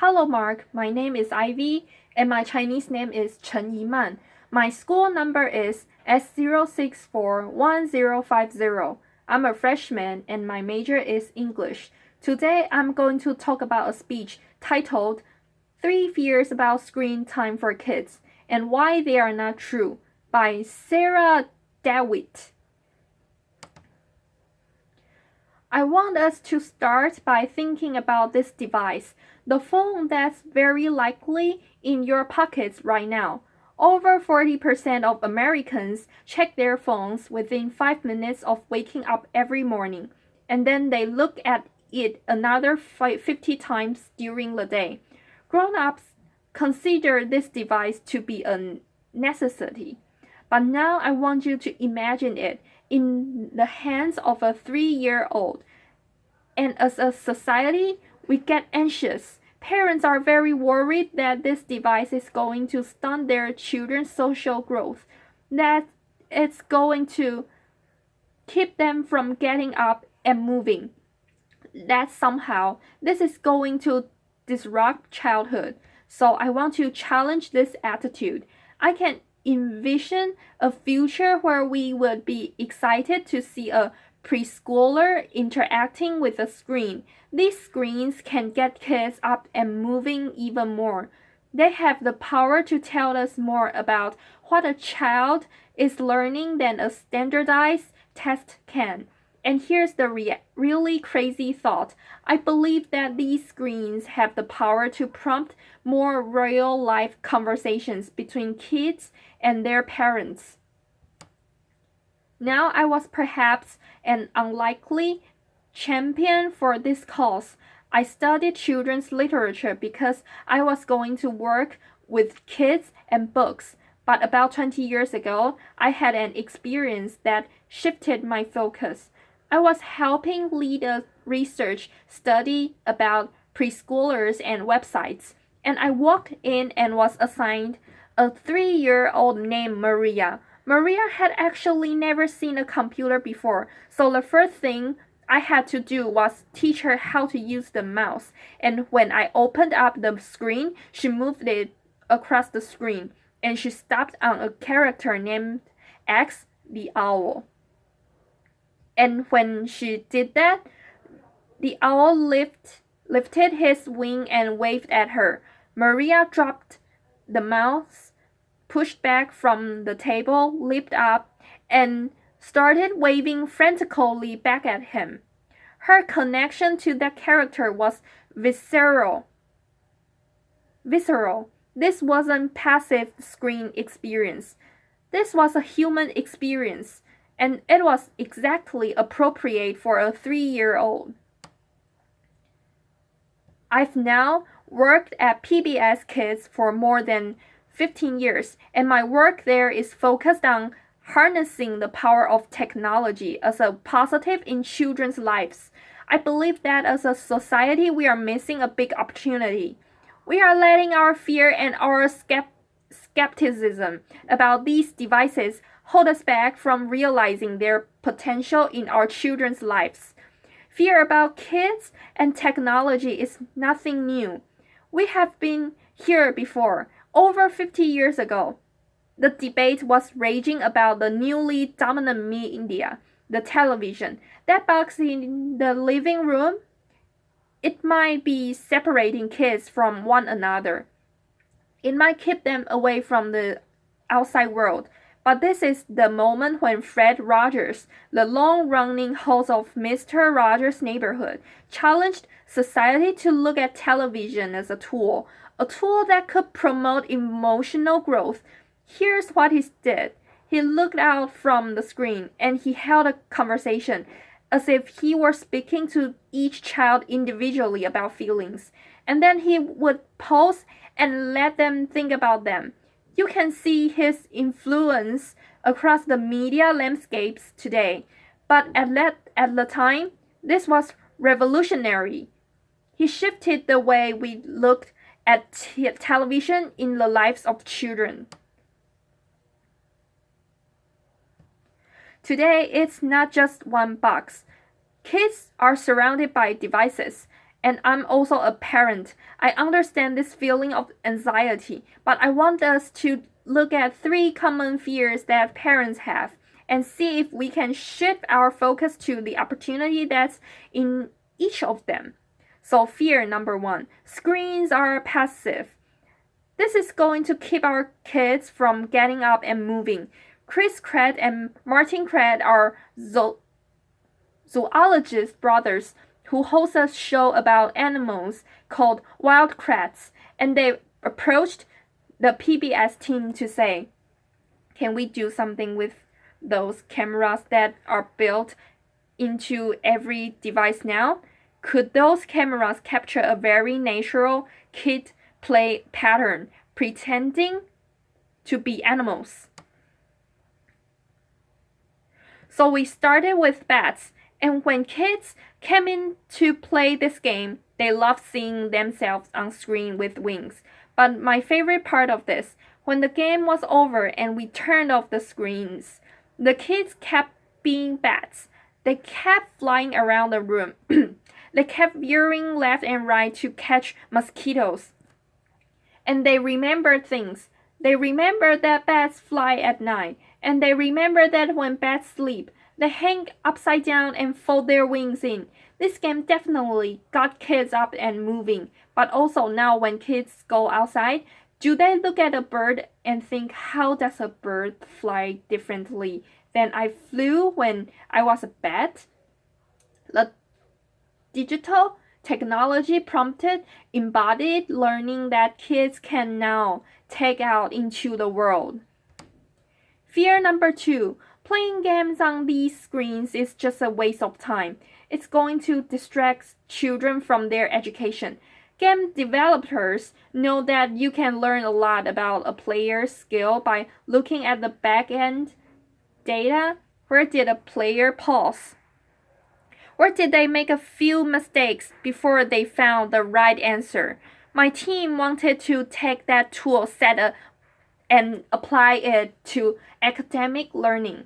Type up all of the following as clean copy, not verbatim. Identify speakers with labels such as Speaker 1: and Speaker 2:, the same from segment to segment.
Speaker 1: Hello, Mark. My name is Ivy, and my Chinese name is Chen Yiman. My school number is S0641050. I'm a freshman, and my major is English. Today, I'm going to talk about a speech titled Three Fears About Screen Time for Kids and Why They Are Not True by Sara DeWitt. I want us to start by thinking about this device, the phone that's very likely in your pockets right now. Over 40% of Americans check their phones within 5 minutes of waking up every morning, and then they look at it another 50 times during the day. Grown-ups consider this device to be a necessity. But now I want you to imagine it in the hands of a 3-year-old. And as a society, we get anxious. Parents are very worried that this device is going to stunt their children's social growth, that it's going to keep them from getting up and moving, that somehow this is going to disrupt childhood. So I want to challenge this attitude. I can envision a future where we would be excited to see a preschooler interacting with a screen. These screens can get kids up and moving even more. They have the power to tell us more about what a child is learning than a standardized test can. And here's the really crazy thought. I believe that these screens have the power to prompt more real-life conversations between kids and their parents. Now I was perhaps an unlikely champion for this cause. I studied children's literature because I was going to work with kids and books. But about 20 years ago, I had an experience that shifted my focus. I was helping lead a research study about preschoolers and websites, and I walked in and was assigned a 3-year-old named Maria. Maria had actually never seen a computer before, so the first thing I had to do was teach her how to use the mouse. And when I opened up the screen, she moved it across the screen, and she stopped on a character named X the owl. And when she did that, the owl lifted his wing and waved at her. Maria dropped the mouse, pushed back from the table, leaped up, and started waving frantically back at him. Her connection to that character was visceral. This wasn't passive screen experience. This was a human experience, and it was exactly appropriate for a 3-year-old. I've now worked at PBS Kids for more than 15 years, and my work there is focused on harnessing the power of technology as a positive in children's lives. I believe that as a society, we are missing a big opportunity. We are letting our fear and our skepticism about these devices hold us back from realizing their potential in our children's lives. Fear about kids and technology is nothing new. We have been here before. Over 50 years ago, the debate was raging about the newly dominant media, the television. That box in the living room, it might be separating kids from one another. It might keep them away from the outside world. But this is the moment when Fred Rogers, the long-running host of Mr. Rogers' Neighborhood, challenged society to look at television as a tool that could promote emotional growth. Here's what he did. He looked out from the screen and he held a conversation as if he were speaking to each child individually about feelings. And then he would pause and let them think about them. You can see his influence across the media landscapes today, but at the time, this was revolutionary. He shifted the way we looked at television in the lives of children. Today, it's not just one box. Kids are surrounded by devices, And I'm also a parent. I understand this feeling of anxiety, but I want us to look at 3 common fears that parents have and see if we can shift our focus to the opportunity that's in each of them. So, fear number 1, screens are passive. This is going to keep our kids from getting up and moving. Chris Craig and Martin Craig are zoologist brothers who host a show about animals called Wild Kratts, and they approached the PBS team to say, can we do something with those cameras that are built into every device now? Could those cameras capture a very natural kid play pattern, pretending to be animals? So we started with bats, and when kids came in to play this game, they loved seeing themselves on screen with wings. But my favorite part of this, when the game was over and we turned off the screens, the kids kept being bats. They kept flying around the room. They kept veering left and right to catch mosquitoes. And they remembered things. They remembered that bats fly at night. And they remember that when bats sleep, they hang upside down and fold their wings in. This game definitely got kids up and moving. But also now when kids go outside, do they look at a bird and think, how does a bird fly differently than I flew when I was a bat? The digital technology prompted embodied learning that kids can now take out into the world. Fear number 2, playing games on these screens is just a waste of time. It's going to distract children from their education. Game developers know that you can learn a lot about a player's skill by looking at the back-end data. Where did a player pause? Where did they make a few mistakes before they found the right answer? My team wanted to take that tool set and apply it to academic learning.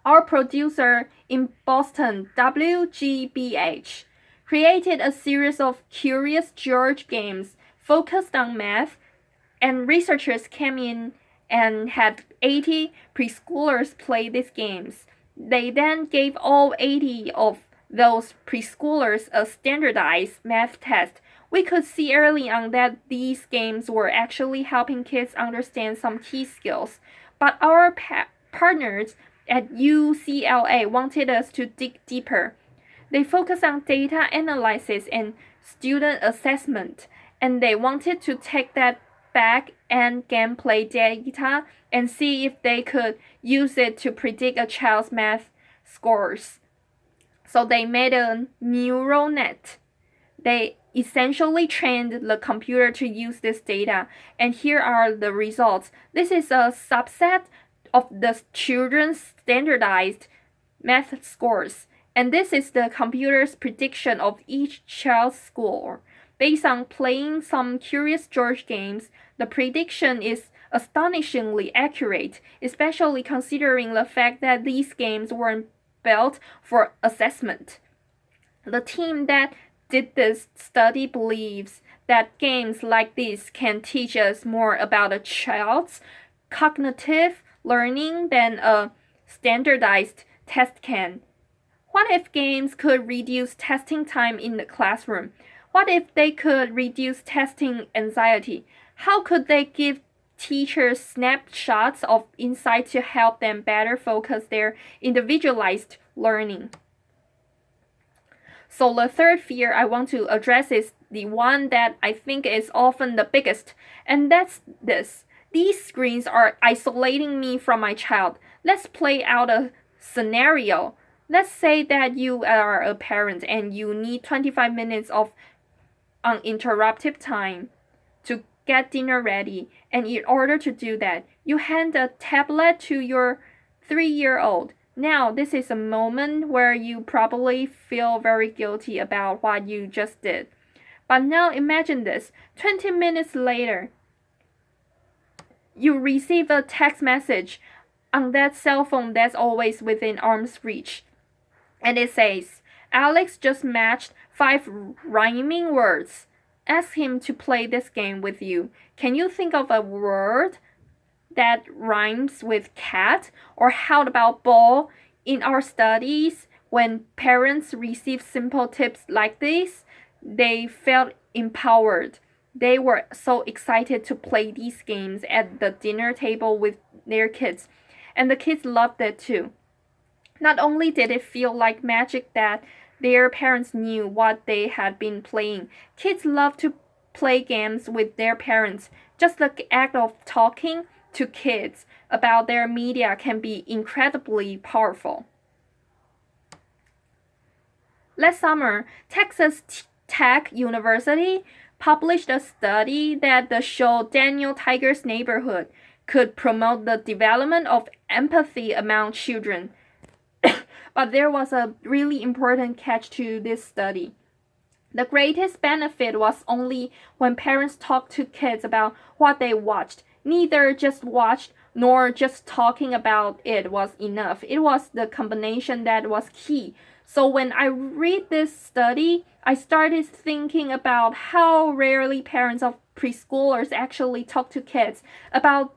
Speaker 1: Our producer in Boston, WGBH, created a series of Curious George games focused on math, and researchers came in and had 80 preschoolers play these games. They then gave all 80 of those preschoolers a standardized math test. We could see early on that these games were actually helping kids understand some key skills, but our partners at UCLA wanted us to dig deeper. They focused on data analysis and student assessment, and they wanted to take that back-end gameplay data and see if they could use it to predict a child's math scores. So they made a neural net. They essentially trained the computer to use this data, and here are the results. This is a subset of the children's standardized math scores, and this is the computer's prediction of each child's score. Based on playing some Curious George games, the prediction is astonishingly accurate, especially considering the fact that these games weren't built for assessment. The team that did this study believes that games like this can teach us more about a child's cognitive learning than a standardized test can. What if games could reduce testing time in the classroom? What if they could reduce testing anxiety? How could they give teachers snapshots of insight to help them better focus their individualized learning? So the third fear I want to address is the one that I think is often the biggest, and that's this. These screens are isolating me from my child. Let's play out a scenario. Let's say that you are a parent and you need 25 minutes of uninterrupted time to get dinner ready, and in order to do that, you hand a tablet to your 3-year-old. Now, this is a moment where you probably feel very guilty about what you just did. But now imagine this. 20 minutes later, you receive a text message on that cell phone that's always within arm's reach. And it says, Alex just matched 5 rhyming words. Ask him to play this game with you. Can you think of a word that rhymes with cat? Or how about ball? In our studies, when parents receive simple tips like this, they felt empowered. They were so excited to play these games at the dinner table with their kids, and the kids loved it too. Not only did it feel like magic that their parents knew what they had been playing, kids love to play games with their parents. Just the act of talking to kids about their media can be incredibly powerful. Last summer, Texas Tech University published a study that the show Daniel Tiger's Neighborhood could promote the development of empathy among children. But there was a really important catch to this study. The greatest benefit was only when parents talked to kids about what they watched. Neither just watched nor just talking about it was enough. It was the combination that was key. So when I read this study, I started thinking about how rarely parents of preschoolers actually talk to kids about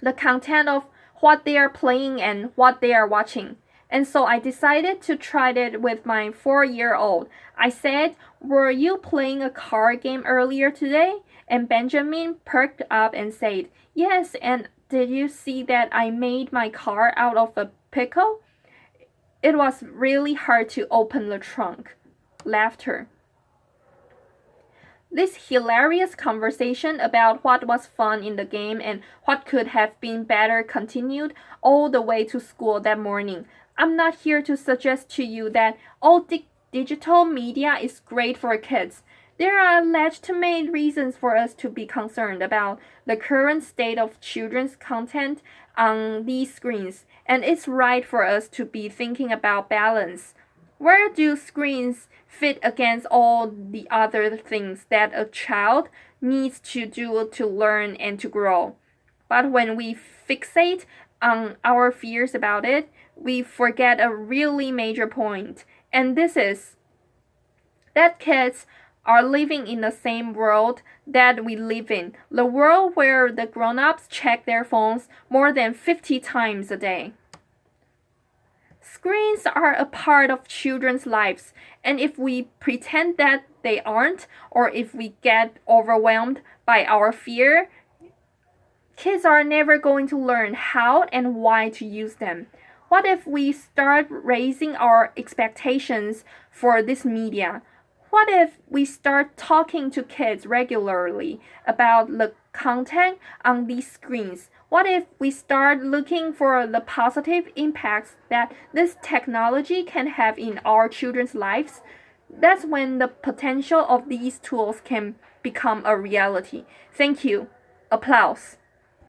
Speaker 1: the content of what they are playing and what they are watching. And so I decided to try it with my 4-year-old. I said, "Were you playing a card game earlier today?" And Benjamin perked up and said, "Yes, and did you see that I made my car out of a pickle?" It was really hard to open the trunk. Laughter. This hilarious conversation about what was fun in the game and what could have been better continued all the way to school that morning. I'm not here to suggest to you that all digital media is great for kids. There are legitimate reasons for us to be concerned about the current state of children's content on these screens, and it's right for us to be thinking about balance. Where do screens fit against all the other things that a child needs to do to learn and to grow? But when we fixate on our fears about it, we forget a really major point, and this is that kids are living in the same world that we live in, the world where the grown-ups check their phones more than 50 times a day. Screens are a part of children's lives, and if we pretend that they aren't, or if we get overwhelmed by our fear, kids are never going to learn how and why to use them. What if we start raising our expectations for this media? What if we start talking to kids regularly about the content on these screens? What if we start looking for the positive impacts that this technology can have in our children's lives? That's when the potential of these tools can become a reality. Thank you. Applause.